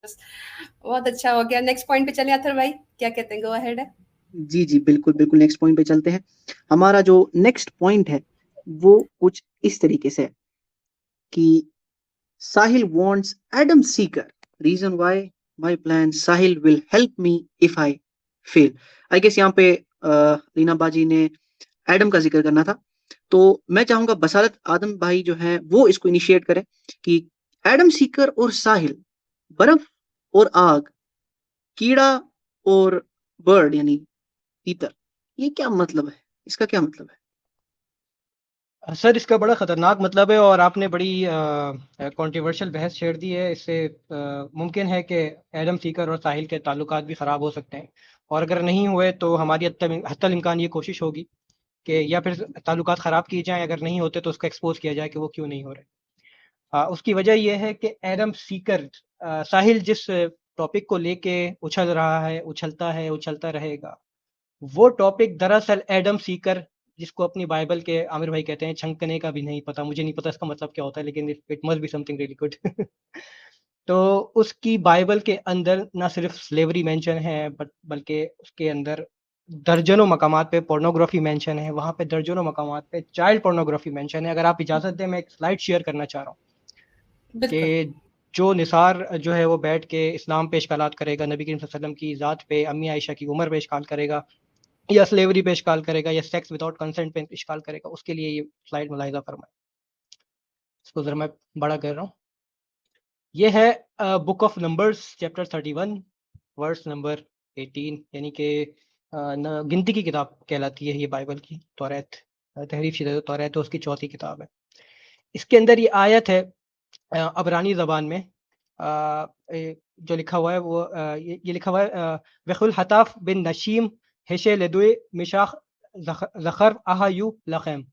बहुत अच्छा हो गया। नेक्स्ट पॉइंट पे चले अथर भाई, क्या कहते हैं? गो अहेड है। जी जी बिल्कुल बिल्कुल, नेक्स्ट पॉइंट पे चलते हैं। हमारा जो नेक्स्ट पॉइंट है वो कुछ इस तरीके से है कि Sahil wants Adam seeker, reason why my plan Sahil will help me if I fail. I guess यहाँ पे रीना बाजी ने एडम का जिक्र करना था, तो मैं चाहूंगा बसारत आदम भाई जो है वो इसको इनिशिएट करें कि एडम सीकर और साहिल, बर्फ और आग, कीड़ा और बर्ड यानी तीतर, ये क्या मतलब है, इसका क्या मतलब है? सर इसका बड़ा ख़तरनाक मतलब है और आपने बड़ी कंट्रोवर्शियल बहस छेड़ दी है। इससे मुमकिन है कि एडम सीकर और साहिल के ताल्लुकात भी ख़राब हो सकते हैं, और अगर नहीं हुए तो हमारी हत्तल इम्कान ये कोशिश होगी कि या फिर ताल्लुकात ख़राब किए जाएं, अगर नहीं होते तो उसको एक्सपोज किया जाए कि वो क्यों नहीं हो रहे। उसकी वजह यह है कि एडम सीकर, साहिल जिस टॉपिक को लेके उछल रहा है, उछलता रहेगा, वो टॉपिक दरअसल एडम सीकर, जिसको अपनी बाइबल के आमिर भाई कहते हैं छंकने का भी नहीं पता, मुझे नहीं पता इसका मतलब क्या होता है, लेकिन it must be something really good. तो उसकी बाइबल के अंदर ना सिर्फ स्लेवरी मेंशन है, बट बल्कि उसके अंदर दर्जनों मकामात पे पोर्नोग्राफी मेंशन है, वहां पे दर्जनों मकामात पे चाइल्ड पोर्नोग्राफी मेंशन है। अगर आप इजाजत दें, मैं एक स्लाइड शेयर करना चाह रहा हूँ बिल्कुल। कि जो निसार जो है वो बैठ के इस्लाम पे इश्कालात करेगा, नबी करीम सल्लल्लाहु अलैहि वसल्लम की ज़ात पे, अम्मी आयशा की उम्र पे इश्काल करेगा, या स्लेवरी पे इश्काल करेगा, या सेक्स विदाउट कंसेंट पे इश्काल करेगा, उसके लिए ये स्लाइड मुलाहिजा फरमाए। इसको जरा मैं बड़ा कर रहा हूँ। ये है book of Numbers chapter 31 verse number 18, यानी कि गिनती की किताब कहलाती है ये बाइबल की। तौरात, तहरीफ शुदा तौरात तो उसकी चौथी किताब है। इसके अंदर ये आयत है अबरानी ज़बान में, जो लिखा हुआ है वो ये लिखा हुआ है, वखुल हताफ बिन नशीम हेशे लदुए मिशाख ज़खर आहायू लखैम।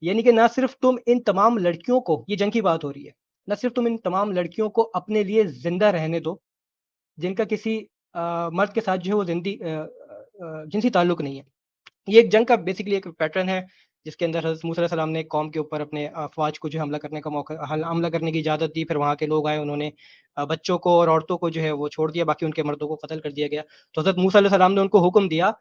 यानी कि ना सिर्फ तुम इन तमाम लड़कियों को, ये जंग की बात हो रही है, ना सिर्फ तुम इन तमाम लड़कियों को अपने लिए जिंदा रहने दो जिनका किसी मर्द के साथ जो है वो जिनसी ताल्लुक नहीं है। ये एक जंग का बेसिकली एक पैटर्न है, जिसके अंदर हज़रत मूसा अलैहि सलाम ने एक कौम के ऊपर अपने अफ़वाज को जो हमला करने का मौका हमला करने की इजाज़त दी। फिर वहाँ के लोग आए, उन्होंने बच्चों को और औरतों को जो है वो छोड़ दिया, बाकी उनके मर्दों को कत्ल कर दिया गया। तो हज़रत मूसा अलैहि सलाम ने उनको हुक्म दिया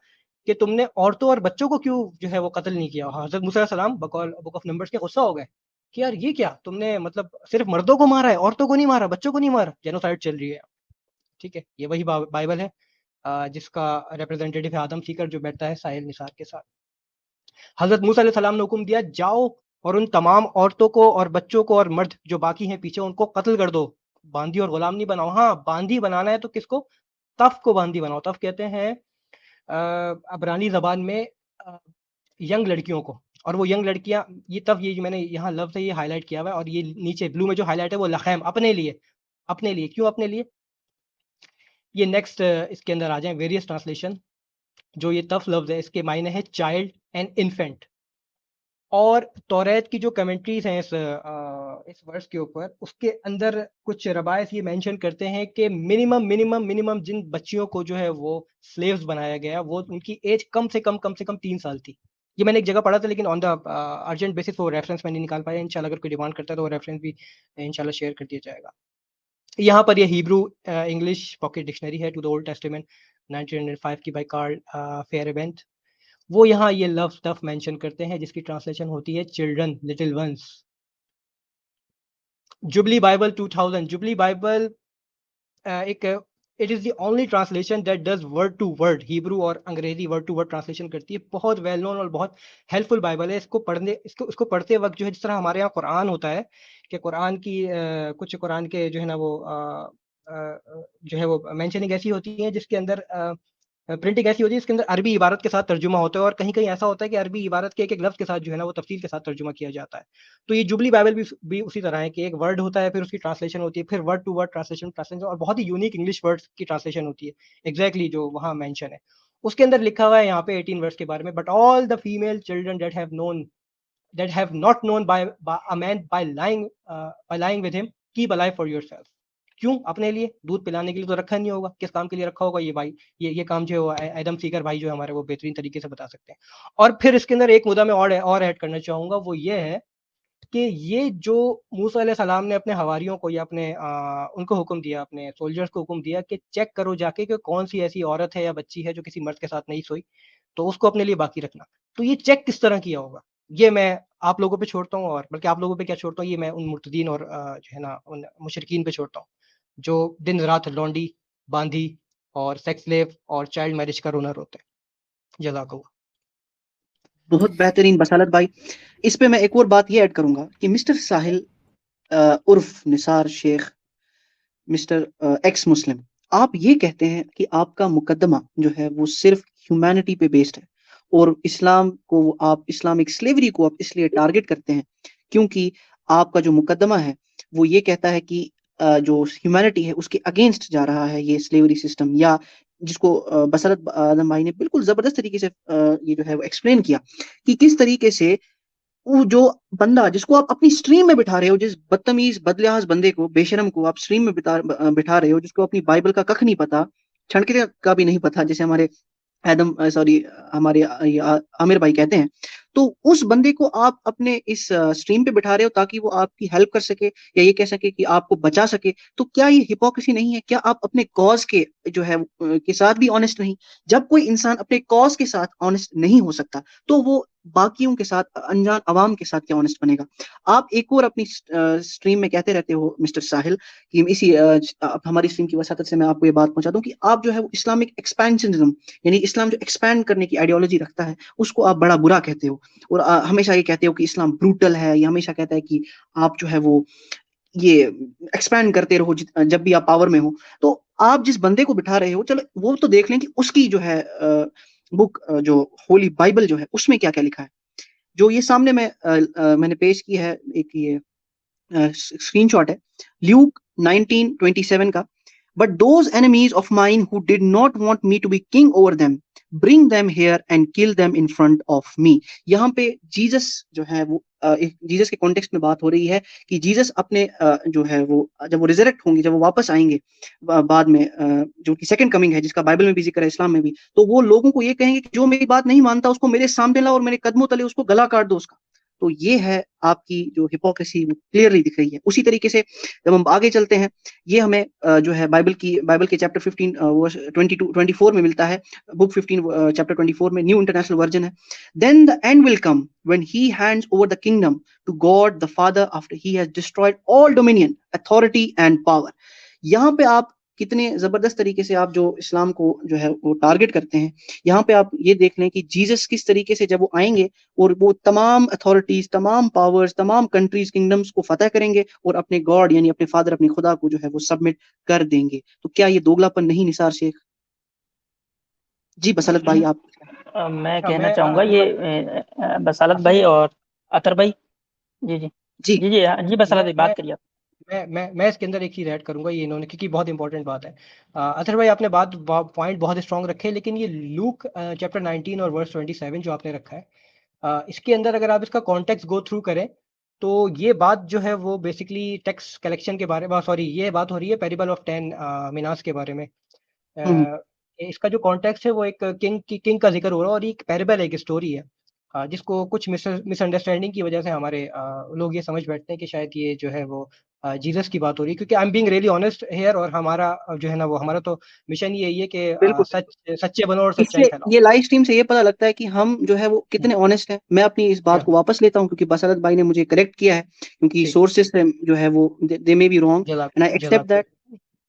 कि तुमने औरतों और बच्चों को क्यों जो है वो कत्ल नहीं किया। हज़रत मूसा अलैहि सलाम बकौल बुक ऑफ नंबर्स के गुस्सा हो गए कि यार ये क्या तुमने, मतलब सिर्फ मर्दों को मारा है, औरतों को नहीं मारा, बच्चों को नहीं मारा, जेनोसाइड चल रही है। ठीक है, ये वही बाइबल है जिसका रिप्रेजेंटेटिव है आदम सीकर, जो बैठता है साहिल निसार के साथ। हजरत मूसा अलैहि सलाम ने हुक्म दिया, जाओ और उन तमाम औरतों को और बच्चों को और मर्द जो बाकी हैं पीछे, उनको कत्ल कर दो। बांदी और गुलाम नहीं बनाओ। हाँ, बांदी बनाना है तो किसको? तफ को बांदी बनाओ। तफ कहते हैं अबरानी जबान में यंग लड़कियों को। और वो यंग लड़कियां, ये तफ, ये जो मैंने यहाँ लफ्ज है ये हाईलाइट किया हुआ है, और ये नीचे ब्लू में जो हाईलाइट है वो लखैम, अपने लिए। अपने लिए क्यों? अपने लिए ये नेक्स्ट इसके अंदर आ जाए वेरियस ट्रांसलेशन। जो ये तफ लफ्ज है इसके मायने है चाइल्ड एंड इन्फेंट। और तौरात की जो कमेंट्रीज हैं इस वर्स के ऊपर, उसके अंदर कुछ रबायत ये मेंशन करते हैं कि मिनिमम जिन बच्चियों को जो है वो स्लेव्स बनाया गया, वो उनकी एज कम से कम 3 साल थी। ये मैंने एक जगह पढ़ा था, लेकिन ऑन द अर्जेंट बेसिस वो रेफरेंस मैंने निकाल पाया। इंशाल्लाह अगर कोई डिमांड करता है तो वो रेफरेंस भी इंशाल्लाह शेयर कर दिया जाएगा। यहाँ पर ये हिब्रू इंग्लिश पॉकेट डिक्शनरी है टू द ओल्ड टेस्टामेंट 1905 की बाय कार्ल फेयरबेंथ। वो यहाँ ये लव स्टफ मेंशन करते हैं, जिसकी ट्रांसलेशन होती है children, little ones. Jubilee Bible 2000, jubilee Bible एक, it is the only translation that does word to word Hebrew और अंग्रेजी वर्ड टू वर्ड ट्रांसलेशन करती है। बहुत वेल नोन और बहुत हेल्पफुल बाइबल है। इसको पढ़ते वक्त जो है, जिस तरह हमारे यहाँ कुरान होता है कि कुरान की कुछ कुरान के जो है ना वो जो है वो मेंशनिंग ऐसी होती है जिसके अंदर प्रिंटिंग ऐसी होती है इसके अंदर अरबी इबारत के साथ तर्जुमा होता है, और कहीं कहीं ऐसा होता है कि अरबी इबारत के एक एक लफ्ज के साथ जो है ना वो तफसील के साथ तर्जुमा किया जाता है। तो ये जुबली बाइबल भी उसी तरह है कि एक वर्ड होता है, फिर उसकी ट्रांसलेशन होती है, फिर वर्ड टू वर्ड ट्रांसलेशन और बहुत ही यूनिक इंग्लिश वर्ड्स की ट्रांसलेशन होती है। एग्जैक्टली जो वहाँ मेंशन है उसके अंदर लिखा हुआ है यहाँ पे 18 वर्ड्स के बारे में। But all the female children that have not known by a man by lying with him, keep alive for yourself। क्यों? अपने लिए। दूध पिलाने के लिए तो रखा नहीं होगा, किस काम के लिए रखा होगा ये भाई? ये काम जो है एडम सीकर भाई जो हमारे वो बेहतरीन तरीके से बता सकते हैं। और फिर इसके अंदर एक मुद्दा मैं और ऐड करना चाहूंगा, वो ये है कि ये जो मूसा अलैहि सलाम ने अपने हवारियों को या अपने उनको हुक्म दिया, अपने सोल्जर्स को हुक्म दिया कि चेक करो जाके कि कौन सी ऐसी औरत है या बच्ची है जो किसी मर्द के साथ नहीं सोई, तो उसको अपने लिए बाकी रखना। तो ये चेक किस तरह किया होगा, ये मैं आप लोगों पे छोड़ता हूँ, और बल्कि आप लोगों पे क्या छोड़ता हूँ, ये मैं उन मुर्तदीन और जो है ना उन मुशरिकीन पे छोड़ता हूँ जो दिन रात लौंडी, बांधी और सेक्स स्लेव और चाइल्ड मैरिज का रोनर होते हैं। जज़ाकल्लाह। बहुत बेहतरीन बसालत भाई। इस पे मैं एक और बात ये ऐड करूंगा कि मिस्टर साहिल उर्फ Nisar Shaikh, mister X Muslim, आप ये कहते हैं कि आपका मुकदमा जो है वो सिर्फ ह्यूमैनिटी पे बेस्ड है, और इस्लाम को आप, इस्लामिक स्लेवरी को आप इसलिए टारगेट करते हैं क्योंकि आपका जो मुकदमा है वो ये कहता है कि जो ह्यूमैनिटी है उसके अगेंस्ट जा रहा है ये स्लेवरी सिस्टम, या जिसको बसरत आदम भाई ने बिल्कुल जबरदस्त तरीके से ये जो है वो एक्सप्लेन किया कि किस तरीके से वो जो बंदा जिसको आप अपनी स्ट्रीम में बिठा रहे हो, जिस बदतमीज बदलियाज बंदे को, बेशरम को आप स्ट्रीम में बिठा रहे हो, जिसको अपनी बाइबल का कख नहीं पता, छणके का भी नहीं पता, जैसे हमारे एडम सॉरी हमारे आमिर भाई कहते हैं, तो उस बंदे को आप अपने इस स्ट्रीम पे बिठा रहे हो ताकि वो आपकी हेल्प कर सके या ये कह सके कि आपको बचा सके। तो क्या ये हिपोक्रेसी नहीं है? क्या आप अपने कॉज के जो है के साथ भी ऑनेस्ट नहीं? जब कोई इंसान अपने कॉज के साथ ऑनेस्ट नहीं हो सकता तो वो बाकियों के साथ, अनजान अवाम के साथ क्या ऑनेस्ट बनेगा? आप एक और अपनी स्ट्रीम में कहते रहते हो मिस्टर साहिल कि इसी हमारी स्ट्रीम की वसातत से मैं आपको ये बात पहुंचा दूं कि आप जो है वो इस्लामिक एक्सपेंशनिज्म, यानी इस्लाम जो एक्सपैंड करने की आइडियोलॉजी रखता है उसको आप बड़ा बुरा कहते हो, और हमेशा ये कहते हो कि इस्लाम ब्रूटल है, या हमेशा कहता है कि आप जो है वो ये एक्सपैंड करते रहो जब भी आप पावर में हो। तो आप जिस बंदे को बिठा रहे हो, चलो वो तो देख लें कि उसकी जो है बुक, जो होली बाइबल जो है उसमें क्या क्या लिखा है। जो ये सामने मैंने पेश की है, एक ये स्क्रीनशॉट है ल्यूक 19:27 का। But those enemies of mine who did not want me to be king over them, bring them here and kill them in front of me. यहाँ पे जीसस जो है वो जीसस के कॉन्टेक्स्ट में बात हो रही है कि जीसस अपने जो है वो जब वो रिजरेक्ट होंगे, जब वो वापस आएंगे बाद में, जो कि सेकंड कमिंग है जिसका बाइबल में भी जिक्र है, इस्लाम में भी, तो वो लोगों को ये कहेंगे कि जो मेरी बात नहीं मानता उसको मेरे सामने लाओ और मेरे कदमों तले उसको गला काट दो उसका। तो ये है आपकी जो हिपोक्रेसी क्लियरली दिख रही है। उसी तरीके से जब हम आगे चलते हैं, ये हमें जो है बाइबल के चैप्टर 15 वर्स 24 में मिलता है। बुक 15 चैप्टर 24 में न्यू इंटरनेशनल वर्जन है। Then the end will come when he hands over the kingdom to God the Father after he has destroyed all dominion, authority and power. यहाँ पे आप कितने जबरदस्त तरीके से आप जो इस्लाम को जो है वो टारगेट करते हैं। यहाँ पे आप ये देख लें कि जीसस किस तरीके से जब वो आएंगे और वो तमाम अथॉरिटीज, तमाम पावर्स, तमाम कंट्रीज, किंगडम्स को फतह करेंगे और अपने गॉड यानी अपने फादर, अपने खुदा को जो है वो सबमिट कर देंगे। तो क्या ये दोगलापन नहीं निसार शेख? जी बसलत भाई आप। मैं कहना चाहूंगा ये बसालत भाई और अतर भाई। जी जी जी जी जी जी बसालत भाई बात करिए आप। मैं इसके अंदर एक चीज ऐड करूंगा, ये इन्होंने, क्योंकि बहुत इंपॉर्टेंट बात है। अतर भाई आपने पॉइंट बहुत स्ट्रांग रखे, लेकिन ये लूक चैप्टर 19 और वर्स 27 जो आपने रखा है, इसके अंदर अगर आप इसका कॉन्टेक्स्ट गो थ्रू करें तो ये बात जो है वो बेसिकली टैक्स कलेक्शन के बारे में, सॉरी ये बात हो रही है पेरिबल ऑफ 10 मीनास के बारे में। इसका जो कॉन्टेक्स्ट है वो एक किंग का जिक्र हो रहा है, और एक पेरिबल एक स्टोरी है, जिसको कुछ मिसअंडरस्टैंडिंग की वजह से हमारे लोग ये समझ बैठते हैं कि शायद ये जो है वो जीसस की बात हो रही है। क्योंकि I am being really honest here, और हमारा जो है ना वो हमारा तो मिशन ही यही है कि बिल्कुल सच्चे बनो और सच्चाई इससे फैलाओ। ये लाइव स्ट्रीम से ये पता लगता है कि हम जो है वो कितने ऑनेस्ट हैं। मैं अपनी इस बात को वापस लेता हूं क्योंकि बसरत भाई ने मुझे करेक्ट किया है, क्योंकि सोर्सेस जो है वो they may be wrong and I accept that.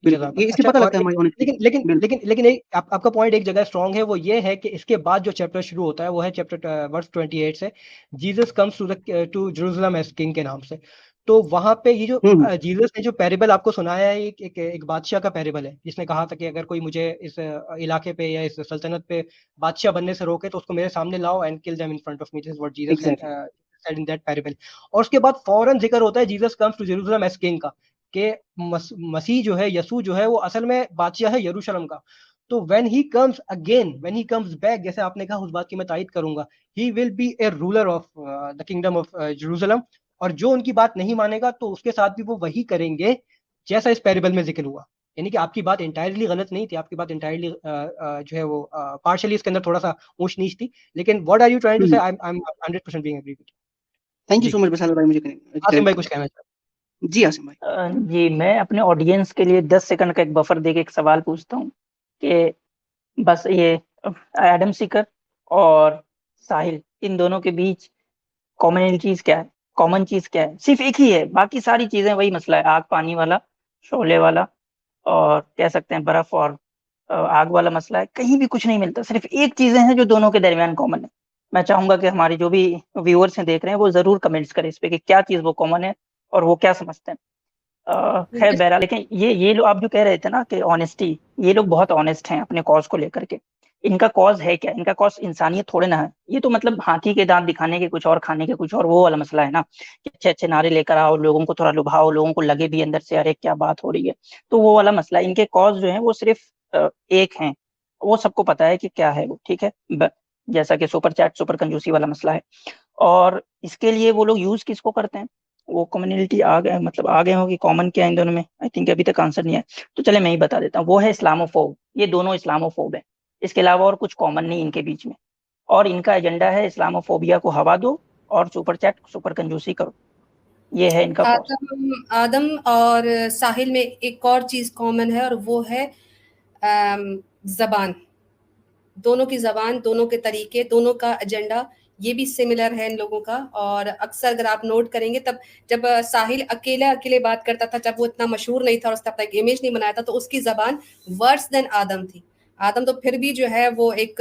बिल्कुल ये इससे अच्छा, पता और लगता है हमारी ऑनेस्टी। लेकिन लेकिन लेकिन लेकिन एक आपका पॉइंट एक जगह स्ट्रांग है, वो ये है कि इसके बाद जो चैप्टर शुरू होता है वो है चैप्टर वर्स 28 से, Jesus comes to Jerusalem as king के नाम से। तो वहां पे ये जो जीसस ने जो पैरिबल आपको सुनाया है, एक बादशाह का पैरिबल है, जिसने कहा था कि अगर कोई मुझे इस इलाके पे या इस सल्तनत पे बादशाह बनने से रोके तो उसको मेरे सामने लाओ and kill them in front of me. This is what Jesus said in that parable. और उसके बाद फौरन जिक्र होता है Jesus comes to Jerusalem as king का, कि मसीह जो है, यसू जो है, वो असल में बादशाह है यरूशलेम का। तो when he comes again, when he comes back, जैसे आपने कहा, उस बात की मैं तायद करूंगा, he will be A ruler of the kingdom of Jerusalem. और जो उनकी बात नहीं मानेगा तो उसके साथ भी वो वही करेंगे जैसा इस पैरिबल में जिक्र हुआ। यानी कि आपकी बात इंटायरली गलत नहीं थी, आपकी बात इंटायरली जो है वो पार्शियली इसके अंदर थोड़ा सा ऊंच नीच थी, लेकिन what are you trying to say, I am 100% being agree with you. Thank you ji. So much Basalat भाई मुझे आसिम भाई कुछ कहना चाहते जी आसिम भाई। जी, मैं अपने ऑडियंस के लिए 10 सेकंड का एक बफर देके एक सवाल पूछता हूँ कि बस ये एडम सीकर और साहिल, इन दोनों के बीच कॉमन चीज क्या है? कॉमन चीज क्या है? सिर्फ एक ही है, बाकी सारी चीजें वही मसला है, आग पानी वाला, शोले वाला, और कह सकते हैं बर्फ और आग वाला मसला है। कहीं भी कुछ नहीं मिलता, सिर्फ एक चीजें हैं जो दोनों के दरमियान कॉमन है। मैं चाहूंगा कि हमारे जो भी व्यूअर्स हैं, देख रहे हैं, वो जरूर कमेंट्स करें इस पे कि क्या चीज वो कॉमन है और वो क्या समझते हैं। खैर बहरहाल, लेकिन ये लोग, आप जो कह रहे थे ना कि ऑनेस्टी, ये लोग बहुत ऑनेस्ट हैं अपने कॉज को लेकर के। इनका कॉज है क्या? इनका कॉज इंसानियत थोड़े ना है। ये तो मतलब हाथी के दांत दिखाने के कुछ और, खाने के कुछ और, वो वाला मसला है ना कि अच्छे अच्छे नारे लेकर आओ, लोगों को थोड़ा लुभाओ, लोगों को लगे भी अंदर से अरे क्या बात हो रही है, तो वो वाला मसला है। इनके कॉज जो है वो सिर्फ एक हैं, वो सबको पता है कि क्या है वो, ठीक है। जैसा कि सुपर चैट, सुपर कंजूसी वाला मसला है। और इसके लिए वो लोग यूज किसको करते हैं? वो कम्युनिटी आ गए, मतलब आ गए होंगे, कॉमन क्या है इन दोनों में? आई थिंक अभी तक आंसर नहीं है, तो चले मैं ही बता देता हूँ। वो है इस्लामोफोब। ये दोनों इस्लामोफोब है, इसके अलावा और कुछ कॉमन नहीं इनके बीच में। और इनका एजेंडा है इस्लामोफोबिया को हवा दो और सुपर चैट, सुपर कंजूसी करो। ये है इनका कॉज। आदम और साहिल में एक और चीज कॉमन है और वो है जबान। दोनों की जबान, दोनों के तरीके, दोनों का एजेंडा, ये भी सिमिलर है इन लोगों का। और अक्सर अगर आप नोट करेंगे, तब जब साहिल अकेले बात करता था, जब वो इतना मशहूर नहीं था और उसने अपना एक इमेज नहीं बनाया था, तो उसकी जबान वर्स देन आदम थी। आदम तो फिर भी जो है वो एक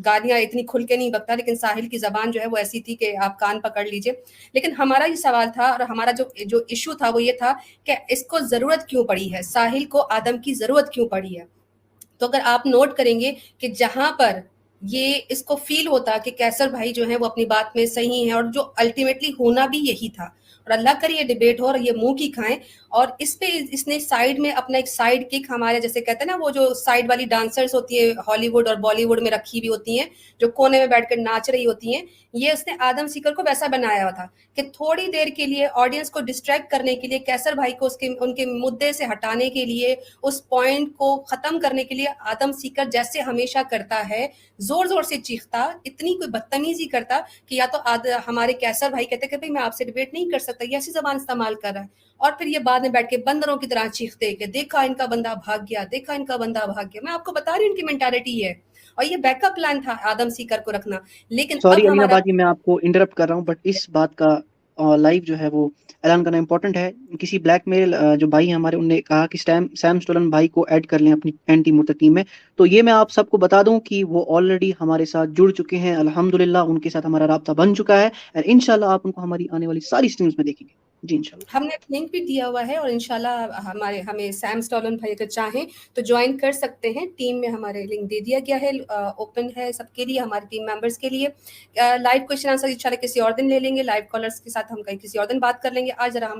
गालियां इतनी खुल के नहीं बकता, लेकिन साहिल की जबान जो है वो ऐसी थी कि आप कान पकड़ लीजिए। लेकिन हमारा ये सवाल था और हमारा जो इशू था वो ये था कि इसको जरूरत क्यों पड़ी है, साहिल को आदम की जरूरत क्यों पड़ी है। तो अगर आप नोट करेंगे कि जहां पर ये इसको फील होता कि कैसर भाई जो है वो अपनी बात में सही है, और जो अल्टीमेटली होना भी यही था, और अल्लाह करे ये डिबेट हो और ये मुंह की खाएं, और इस पे इसने साइड में अपना एक साइड किक, हमारे जैसे कहते हैं ना वो जो साइड वाली डांसर्स होती है हॉलीवुड और बॉलीवुड में रखी भी होती हैं, जो कोने में बैठकर नाच रही होती हैं, ये उसने आदम सीकर को वैसा बनाया हुआ था कि थोड़ी देर के लिए ऑडियंस को डिस्ट्रैक्ट करने के लिए, कैसर भाई को उसके उनके मुद्दे से हटाने के लिए, उस पॉइंट को खत्म करने के लिए, आदम सीकर जैसे हमेशा करता है, जोर जोर से चीखता, इतनी कोई बदतमीजी करता कि या तो हमारे कैसर भाई कहते कि भाई मैं आपसे डिबेट नहीं कर सकता, ये ऐसी जबान इस्तेमाल कर रहा है, और फिर ये बाद में बैठ के बंदरों की तरह चीखते कि देखा इनका बंदा भाग गया, देखा इनका बंदा भाग गया। मैं आपको बता रही हूँ इनकी मेंटालिटी है, और ये बैकअप प्लान था आदम सीकर को रखना। लेकिन सॉरी अब अमीना हमारा बाजी, मैं आपको इंटरप्ट कर रहा हूँ, बट इस बात का लाइव जो है वो ऐलान करना इंपॉर्टेंट है। किसी ब्लैकमेल जो भाई हैं हमारे, उनने कहा कि सैम स्टोलन भाई को ऐड कर लें अपनी एंटी मुर्तद टीम में। तो ये मैं आप सबको बता दूं कि वो ऑलरेडी हमारे साथ जुड़ चुके हैं, अल्हम्दुलिल्लाह उनके साथ हमारा राब्ता बन चुका है, और इंशाल्लाह आप उनको हमारी आने वाली सारी स्ट्रीम्स में देखेंगे जी इंशाल्लाह। हमने लिंक भी दिया हुआ है, और इंशाल्लाह हमें सैम स्टॉलन भाई अगर चाहें तो ज्वाइन कर सकते हैं टीम में। हमारे लिंक दे दिया गया है, ओपन है सबके लिए, हमारे टीम मेंबर्स के लिए। लाइव क्वेश्चन आंसर इंशाल्लाह किसी और दिन ले लेंगे, लाइव कॉलर्स के साथ हम कहीं किसी और दिन बात कर लेंगे। आज जरा हम